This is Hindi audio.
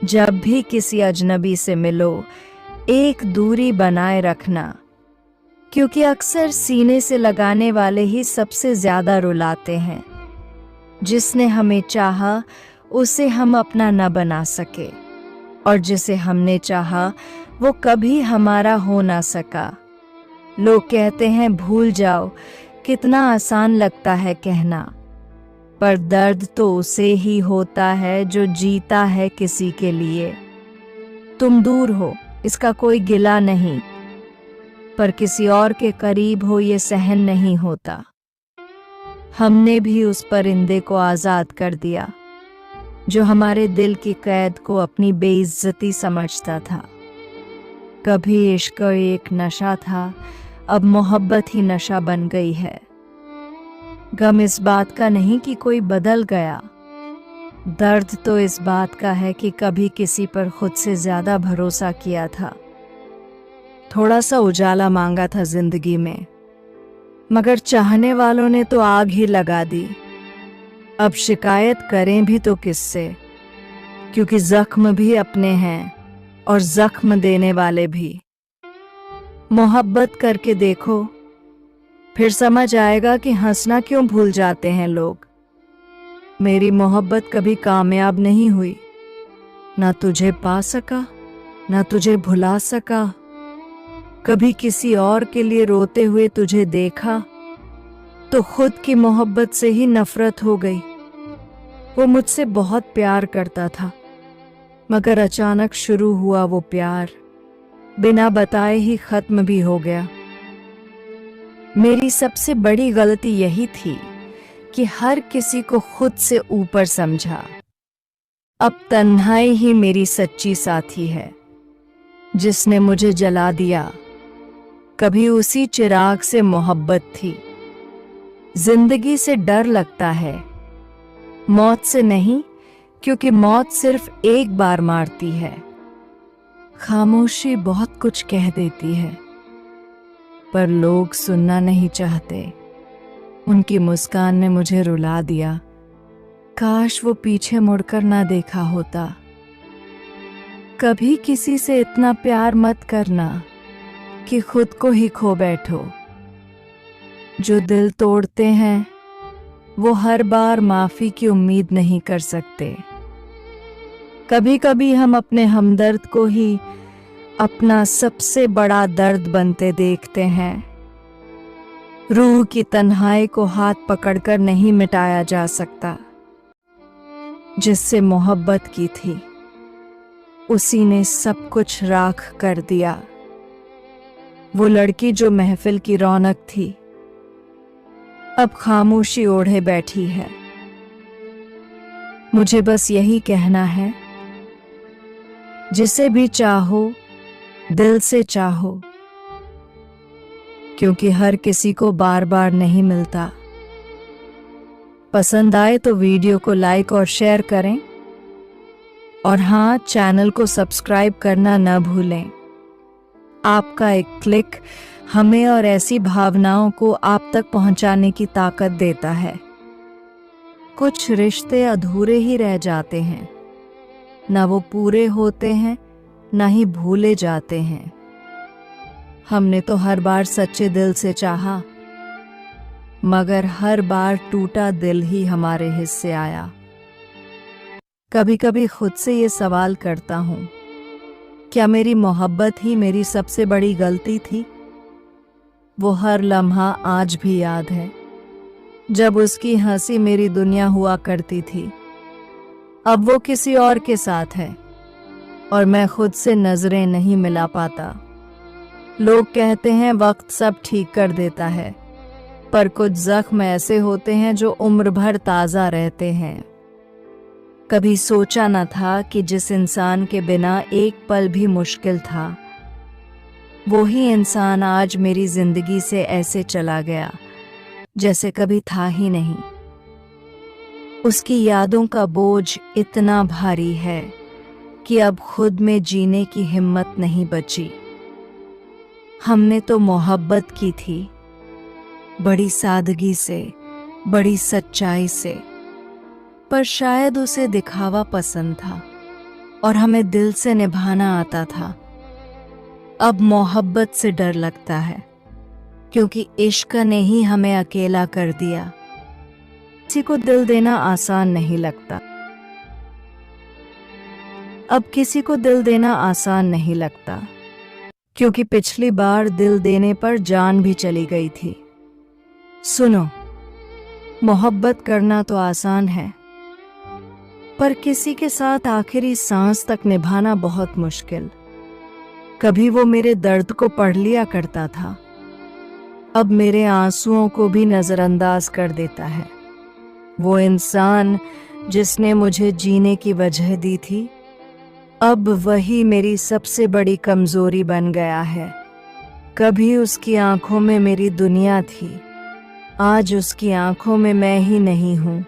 जब भी किसी अजनबी से मिलो, एक दूरी बनाए रखना, क्योंकि अक्सर सीने से लगाने वाले ही सबसे ज्यादा रुलाते हैं। जिसने हमें चाहा उसे हम अपना न बना सके, और जिसे हमने चाहा वो कभी हमारा हो ना सका। लोग कहते हैं भूल जाओ, कितना आसान लगता है कहना, पर दर्द तो उसे ही होता है जो जीता है किसी के लिए। तुम दूर हो इसका कोई गिला नहीं, पर किसी और के करीब हो ये सहन नहीं होता। हमने भी उस परिंदे को आजाद कर दिया जो हमारे दिल की कैद को अपनी बेइज्जती समझता था। कभी इश्क एक नशा था, अब मोहब्बत ही नशा बन गई है। गम इस बात का नहीं कि कोई बदल गया, दर्द तो इस बात का है कि कभी किसी पर खुद से ज्यादा भरोसा किया था। थोड़ा सा उजाला मांगा था जिंदगी में, मगर चाहने वालों ने तो आग ही लगा दी। अब शिकायत करें भी तो किससे, क्योंकि जख्म भी अपने हैं और जख्म देने वाले भी। मोहब्बत करके देखो, फिर समझ आएगा कि हंसना क्यों भूल जाते हैं लोग। मेरी मोहब्बत कभी कामयाब नहीं हुई, ना तुझे पा सका ना तुझे भुला सका। कभी किसी और के लिए रोते हुए तुझे देखा तो खुद की मोहब्बत से ही नफरत हो गई। वो मुझसे बहुत प्यार करता था, मगर अचानक शुरू हुआ वो प्यार बिना बताए ही खत्म भी हो गया। मेरी सबसे बड़ी गलती यही थी कि हर किसी को खुद से ऊपर समझा। अब तन्हाई ही मेरी सच्ची साथी है, जिसने मुझे जला दिया कभी उसी चिराग से मोहब्बत थी। जिंदगी से डर लगता है, मौत से नहीं, क्योंकि मौत सिर्फ एक बार मारती है। खामोशी बहुत कुछ कह देती है, पर लोग सुनना नहीं चाहते। उनकी मुस्कान ने मुझे रुला दिया, काश वो पीछे मुड़कर ना देखा होता। कभी किसी से इतना प्यार मत करना कि खुद को ही खो बैठो। जो दिल तोड़ते हैं वो हर बार माफी की उम्मीद नहीं कर सकते। कभी कभी हम अपने हमदर्द को ही अपना सबसे बड़ा दर्द बनते देखते हैं। रूह की तन्हाई को हाथ पकड़कर नहीं मिटाया जा सकता। जिससे मोहब्बत की थी उसी ने सब कुछ राख कर दिया। वो लड़की जो महफिल की रौनक थी, अब खामोशी ओढ़े बैठी है। मुझे बस यही कहना है, जिसे भी चाहो दिल से चाहो, क्योंकि हर किसी को बार बार नहीं मिलता। पसंद आए तो वीडियो को लाइक और शेयर करें, और हाँ, चैनल को सब्सक्राइब करना न भूलें। आपका एक क्लिक हमें और ऐसी भावनाओं को आप तक पहुंचाने की ताकत देता है। कुछ रिश्ते अधूरे ही रह जाते हैं, ना वो पूरे होते हैं ना ही भूले जाते हैं। हमने तो हर बार सच्चे दिल से चाहा, मगर हर बार टूटा दिल ही हमारे हिस्से आया। कभी कभी खुद से ये सवाल करता हूँ, क्या मेरी मोहब्बत ही मेरी सबसे बड़ी गलती थी? वो हर लम्हा आज भी याद है, जब उसकी हंसी मेरी दुनिया हुआ करती थी। अब वो किसी और के साथ है और मैं खुद से नजरें नहीं मिला पाता। लोग कहते हैं वक्त सब ठीक कर देता है, पर कुछ जख्म ऐसे होते हैं जो उम्र भर ताज़ा रहते हैं। कभी सोचा न था कि जिस इंसान के बिना एक पल भी मुश्किल था, वो ही इंसान आज मेरी जिंदगी से ऐसे चला गया जैसे कभी था ही नहीं। उसकी यादों का बोझ इतना भारी है कि अब खुद में जीने की हिम्मत नहीं बची। हमने तो मोहब्बत की थी, बड़ी सादगी से, बड़ी सच्चाई से, पर शायद उसे दिखावा पसंद था। और हमें दिल से निभाना आता था। अब मोहब्बत से डर लगता है, क्योंकि इश्क ने ही हमें अकेला कर दिया। किसी को दिल देना आसान नहीं लगता। अब किसी को दिल देना आसान नहीं लगता, क्योंकि पिछली बार दिल देने पर जान भी चली गई थी। सुनो, मोहब्बत करना तो आसान है, पर किसी के साथ आखिरी सांस तक निभाना बहुत मुश्किल। कभी वो मेरे दर्द को पढ़ लिया करता था, अब मेरे आंसुओं को भी नजरअंदाज कर देता है। वो इंसान जिसने मुझे जीने की वजह दी थी, अब वही मेरी सबसे बड़ी कमजोरी बन गया है। कभी उसकी आंखों में मेरी दुनिया थी, आज उसकी आंखों में मैं ही नहीं हूं।